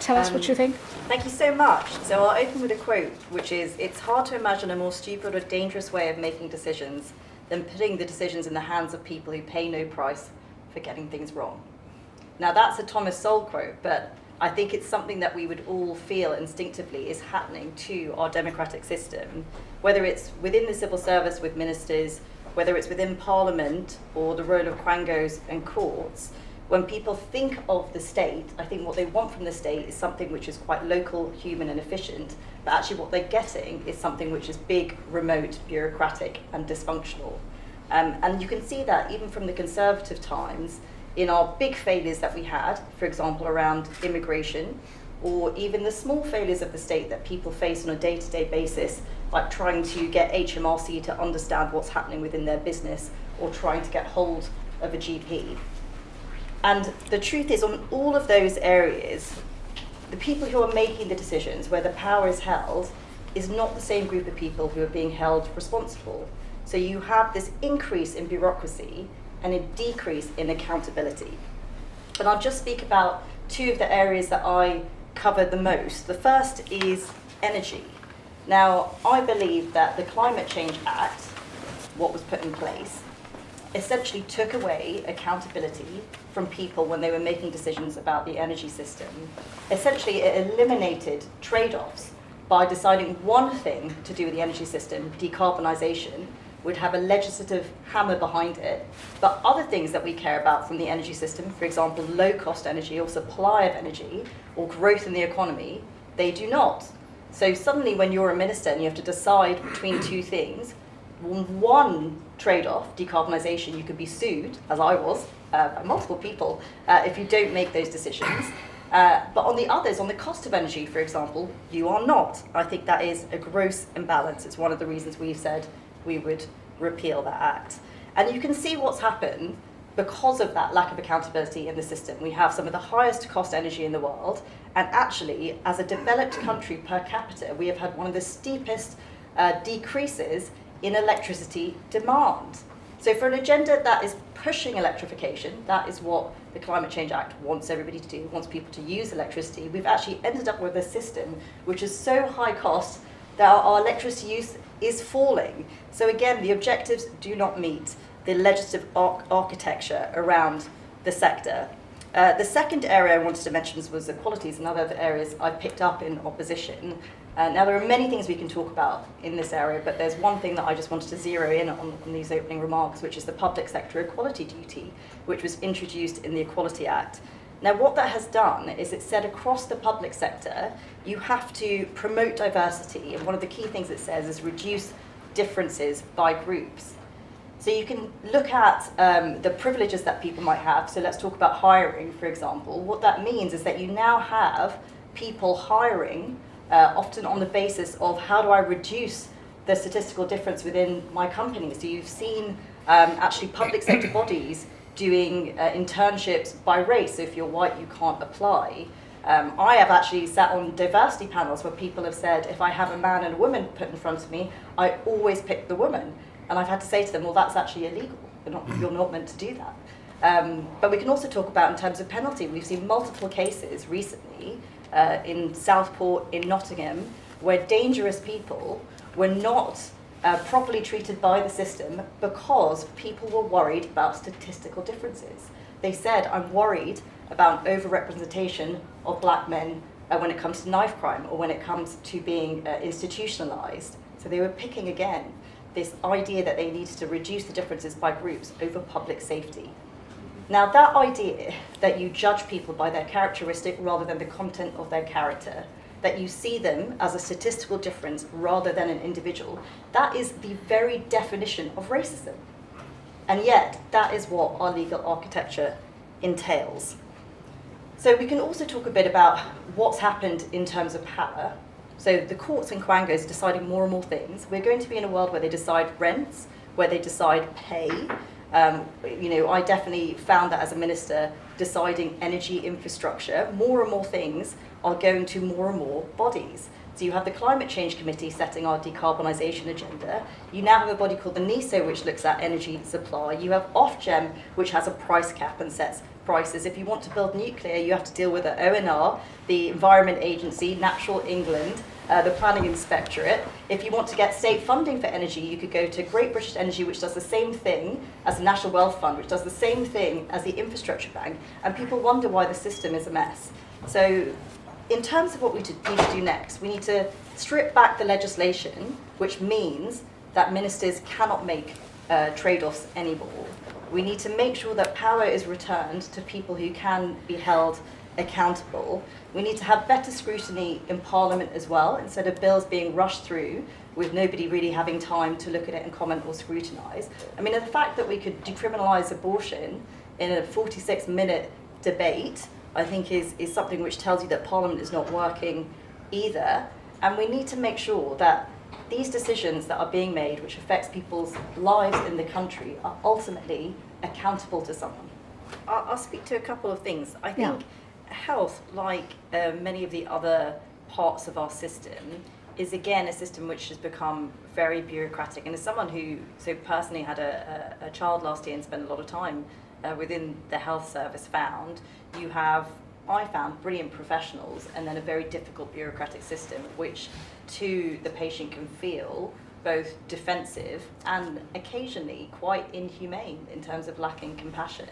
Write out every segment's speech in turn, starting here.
tell us what you think. Thank you so much. So I'll open with a quote, which is, "It's hard to imagine a more stupid or dangerous way of making decisions than putting the decisions in the hands of people who pay no price for getting things wrong." Now that's a Thomas Sowell quote, but I think it's something that we would all feel instinctively is happening to our democratic system, whether it's within the civil service with ministers, whether it's within Parliament or the role of quangos and courts. When people think of the state, I think what they want from the state is something which is quite local, human and efficient, but actually what they're getting is something which is big, remote, bureaucratic and dysfunctional. And you can see that even from the Conservative times in our big failures that we had, for example, around immigration, or even the small failures of the state that people face on a day-to-day basis, like trying to get HMRC to understand what's happening within their business, or trying to get hold of a GP. And the truth is, on all of those areas, the people who are making the decisions, where the power is held, is not the same group of people who are being held responsible. So you have this increase in bureaucracy and a decrease in accountability. And I'll just speak about two of the areas that I cover the most. The first is energy. Now, I believe that the Climate Change Act, what was put in place, essentially took away accountability from people when they were making decisions about the energy system. Essentially, it eliminated trade-offs by deciding one thing to do with the energy system, decarbonisation, would have a legislative hammer behind it, but other things that we care about from the energy system, for example, low-cost energy or supply of energy or growth in the economy, they do not. So suddenly when you're a minister and you have to decide between two things, one trade-off, decarbonisation, you could be sued, as I was, by multiple people, if you don't make those decisions. But on the others, on the cost of energy, for example, you are not. I think that is a gross imbalance. It's one of the reasons we've said we would repeal that act. And you can see what's happened because of that lack of accountability in the system. We have some of the highest cost energy in the world, and actually, as a developed country per capita, we have had one of the steepest decreases in electricity demand. So for an agenda that is pushing electrification, that is what the Climate Change Act wants everybody to do, wants people to use electricity, we've actually ended up with a system which is so high cost that our electricity use is falling. So again, the objectives do not meet the legislative architecture around the sector. The second area I wanted to mention was equalities, and other areas I picked up in opposition. Now, there are many things we can talk about in this area, but there's one thing that I just wanted to zero in on these opening remarks, which is the public sector equality duty, which was introduced in the Equality Act. Now, what that has done is it said across the public sector, you have to promote diversity, and one of the key things it says is reduce differences by groups. So you can look at the privileges that people might have. So let's talk about hiring, for example. What that means is that you now have people hiring often on the basis of how do I reduce the statistical difference within my company. So you've seen actually public sector bodies doing internships by race. So if you're white, you can't apply. I have actually sat on diversity panels where people have said, if I have a man and a woman put in front of me, I always pick the woman. And I've had to say to them, well, that's actually illegal. You're not meant to do that. But we can also talk about in terms of penalty. We've seen multiple cases recently in Southport, in Nottingham, where dangerous people were not properly treated by the system because people were worried about statistical differences. They said, I'm worried about overrepresentation of black men when it comes to knife crime or when it comes to being institutionalized. So they were picking again this idea that they needed to reduce the differences by groups over public safety. Now that idea that you judge people by their characteristic rather than the content of their character, that you see them as a statistical difference rather than an individual, that is the very definition of racism. And yet, that is what our legal architecture entails. So we can also talk a bit about what's happened in terms of power. So the courts and quangos deciding more and more things. We're going to be in a world where they decide rents, where they decide pay. I definitely found that as a minister, deciding energy infrastructure, more and more things are going to more and more bodies. So you have the Climate Change Committee setting our decarbonisation agenda. You now have a body called the NESO, which looks at energy supply. You have Ofgem, which has a price cap and sets prices. If you want to build nuclear, you have to deal with the ONR, the Environment Agency, Natural England, the Planning Inspectorate. If you want to get state funding for energy, you could go to Great British Energy, which does the same thing as the National Wealth Fund, which does the same thing as the Infrastructure Bank, and people wonder why the system is a mess. So in terms of what we need to do next, we need to strip back the legislation, which means that ministers cannot make trade-offs anymore. We need to make sure that power is returned to people who can be held accountable. We need to have better scrutiny in Parliament as well, instead of bills being rushed through with nobody really having time to look at it and comment or scrutinise. I mean, the fact that we could decriminalise abortion in a 46-minute debate, I think is something which tells you that Parliament is not working either. And we need to make sure that these decisions that are being made, which affects people's lives in the country, are ultimately accountable to someone. I'll speak to a couple of things. I think health, like many of the other parts of our system, is again a system which has become very bureaucratic. And as someone who personally had a child last year and spent a lot of time within the health service, I found brilliant professionals and then a very difficult bureaucratic system, which to the patient can feel both defensive and occasionally quite inhumane in terms of lacking compassion.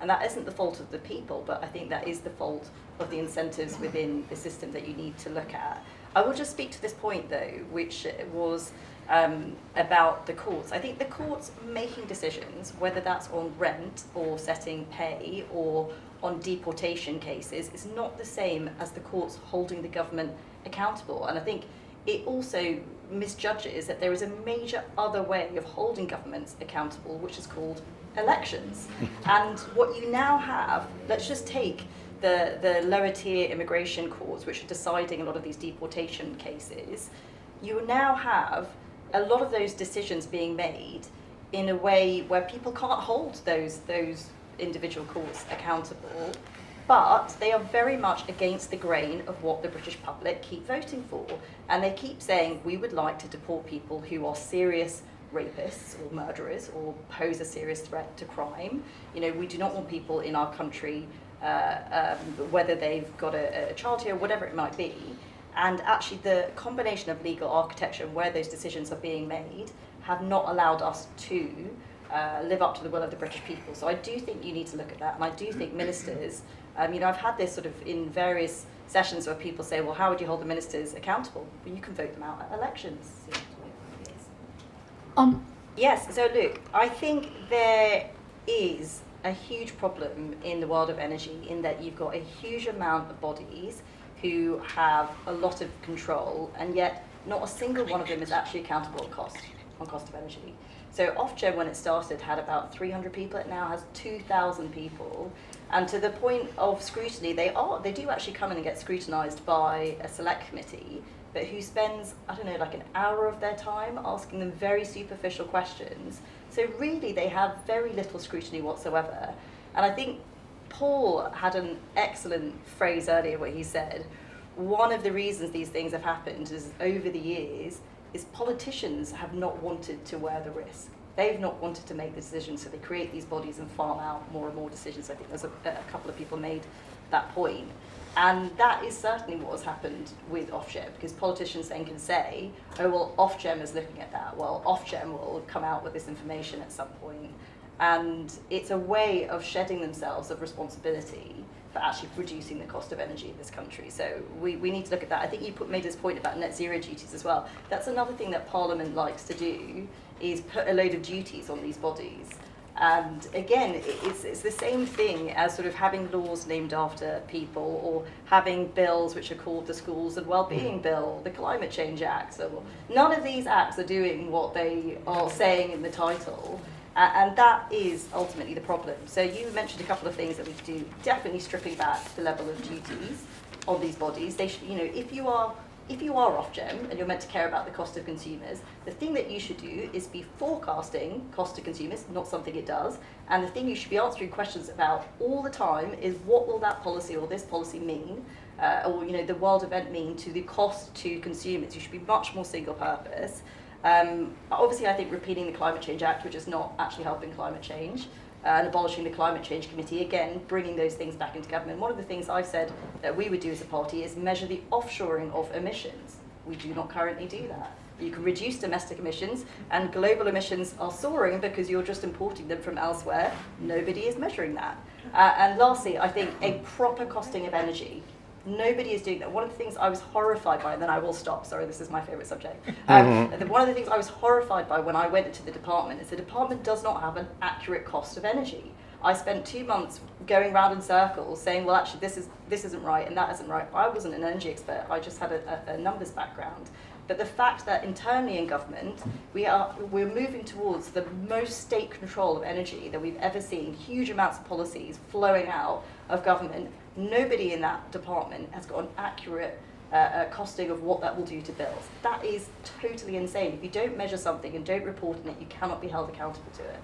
And that isn't the fault of the people, but I think that is the fault of the incentives within the system that you need to look at. I will just speak to this point though, which was about the courts. I think the courts making decisions, whether that's on rent or setting pay or on deportation cases, is not the same as the courts holding the government accountable. And I think it also misjudges that there is a major other way of holding governments accountable, which is called elections. And what you now have, let's just take the lower tier immigration courts, which are deciding a lot of these deportation cases. You now have a lot of those decisions being made in a way where people can't hold those individual courts accountable, but they are very much against the grain of what the British public keep voting for. And they keep saying, we would like to deport people who are serious rapists or murderers or pose a serious threat to crime. You know, we do not want people in our country, whether they've got a child here, whatever it might be. And actually the combination of legal architecture and where those decisions are being made have not allowed us to live up to the will of the British people. So I do think you need to look at that. And I do think ministers, you know, I've had this sort of in various sessions where people say, well, how would you hold the ministers accountable? Well, you can vote them out at elections. Yes, so look, I think there is a huge problem in the world of energy in that you've got a huge amount of bodies who have a lot of control, and yet not a single one of them is actually accountable on cost of energy. So Ofgem, when it started, had about 300 people. It now has 2,000 people. And to the point of scrutiny, they do actually come in and get scrutinised by a select committee, but who spends, I don't know, like an hour of their time asking them very superficial questions. So really, they have very little scrutiny whatsoever. And I think Paul had an excellent phrase earlier where he said, one of the reasons these things have happened is over the years is politicians have not wanted to wear the risk. They've not wanted to make the decisions, so they create these bodies and farm out more and more decisions. I think there's a couple of people made that point. And that is certainly what has happened with Ofgem, because politicians then can say, oh, well, Ofgem is looking at that. Well, Ofgem will come out with this information at some point. And it's a way of shedding themselves of responsibility for actually reducing the cost of energy in this country. So we need to look at that. I think you made this point about net zero duties as well. That's another thing that Parliament likes to do, is put a load of duties on these bodies. And again, it's the same thing as sort of having laws named after people, or having bills which are called the Schools and Wellbeing Bill, the Climate Change Act. So none of these acts are doing what they are saying in the title. And that is ultimately the problem. So you mentioned a couple of things that we could do. Definitely stripping back the level of duties on these bodies. They should, you know, if you are Ofgem and you're meant to care about the cost of consumers, the thing that you should do is be forecasting cost to consumers, not something it does. And the thing you should be answering questions about all the time is, what will that policy or this policy mean or the world event mean to the cost to consumers. You should be much more single purpose. Obviously, I think repealing the Climate Change Act, which is not actually helping climate change, and abolishing the Climate Change Committee, again, bringing those things back into government. One of the things I've said that we would do as a party is measure the offshoring of emissions. We do not currently do that. You can reduce domestic emissions, and global emissions are soaring because you're just importing them from elsewhere. Nobody is measuring that. And lastly, I think a proper costing of energy. Nobody is doing that. One of the things I was horrified by, and then I will stop, sorry, this is my favourite subject. One of the things I was horrified by when I went into the department is the department does not have an accurate cost of energy. I spent 2 months going round in circles saying, well, actually, this isn't right and that isn't right. I wasn't an energy expert, I just had a numbers background. But the fact that internally in government, we're moving towards the most state control of energy that we've ever seen, huge amounts of policies flowing out of government. Nobody in that department has got an accurate costing of what that will do to bills. That is totally insane. If you don't measure something and don't report on it, you cannot be held accountable to it.